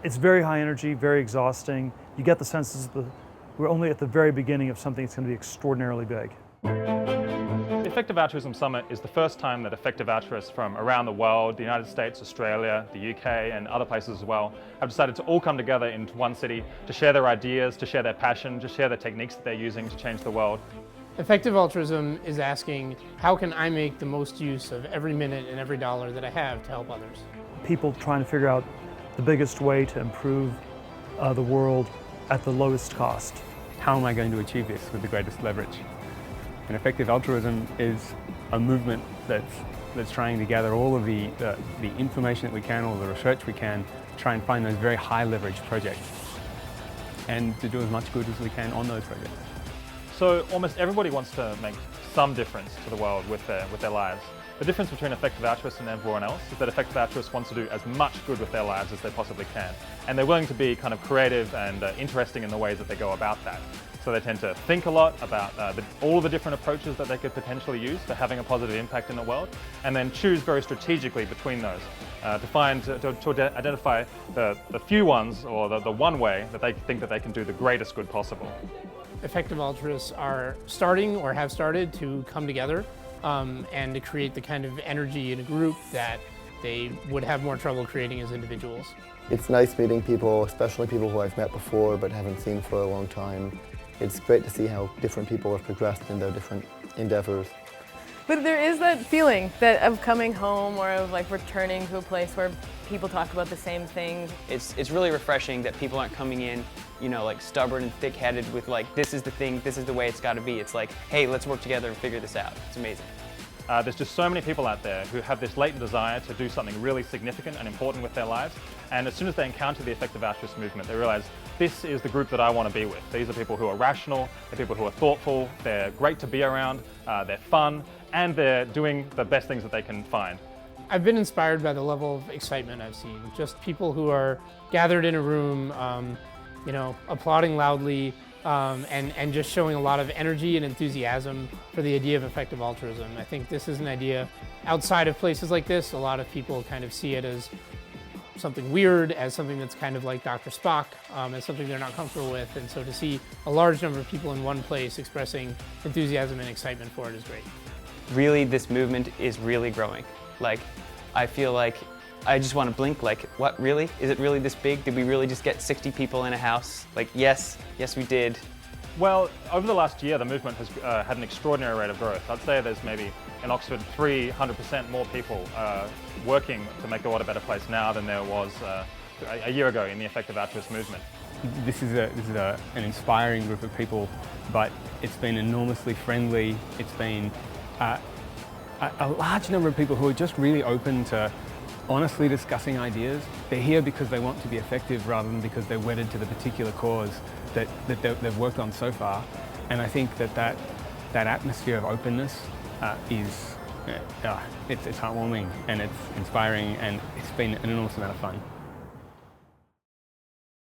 It's very high energy, very exhausting. You get the sense that we're only at the very beginning of something that's going to be extraordinarily big. The Effective Altruism Summit is the first time that effective altruists from around the world, the United States, Australia, the UK and other places as well, have decided to all come together into one city to share their ideas, to share their passion, to share the techniques that they're using to change the world. Effective altruism is asking, how can I make the most use of every minute and every dollar that I have to help others? People trying to figure out the biggest way to improve the world at the lowest cost. How am I going to achieve this with the greatest leverage? And effective altruism is a movement that's trying to gather all of the information that we can, all the research we can, try and find those very high leverage projects and to do as much good as we can on those projects. So almost everybody wants to make some difference to the world with their lives. The difference between effective altruists and everyone else is that effective altruists want to do as much good with their lives as they possibly can. And they're willing to be kind of creative and interesting in the ways that they go about that. So they tend to think a lot about all of the different approaches that they could potentially use for having a positive impact in the world, and then choose very strategically between those to identify the few ones or the one way that they think that they can do the greatest good possible. Effective altruists are starting or have started to come together and to create the kind of energy in a group that they would have more trouble creating as individuals. It's nice meeting people, especially people who I've met before but haven't seen for a long time. It's great to see how different people have progressed in their different endeavors. But there is that feeling of coming home or of like returning to a place where people talk about the same things. It's really refreshing that people aren't coming in, you know, like stubborn and thick-headed with like, this is the thing, this is the way it's got to be. It's like, hey, let's work together and figure this out. It's amazing. There's just so many people out there who have this latent desire to do something really significant and important with their lives, and as soon as they encounter the effective altruist movement, they realize this is the group that I want to be with. These are people who are rational, they're people who are thoughtful, they're great to be around, they're fun, and they're doing the best things that they can find. I've been inspired by the level of excitement I've seen. Just people who are gathered in a room, you know, applauding loudly, and just showing a lot of energy and enthusiasm for the idea of effective altruism. I think this is an idea outside of places like this. A lot of people kind of see it as something weird, as something that's kind of like Dr. Spock, as something they're not comfortable with. And so to see a large number of people in one place expressing enthusiasm and excitement for it is great. Really, this movement is really growing. Like, I feel like I just want to blink, like, what, really? Is it really this big? Did we really just get 60 people in a house? Like, yes we did. Well, over the last year, the movement has had an extraordinary rate of growth. I'd say there's maybe in Oxford 300% more people working to make the world a better place now than there was a year ago in the effective altruist movement. This is an inspiring group of people, but it's been enormously friendly. It's been a large number of people who are just really open to honestly discussing ideas. They're here because they want to be effective rather than because they're wedded to the particular cause that they've worked on so far. And I think that atmosphere of openness it's heartwarming and it's inspiring, and it's been an enormous amount of fun.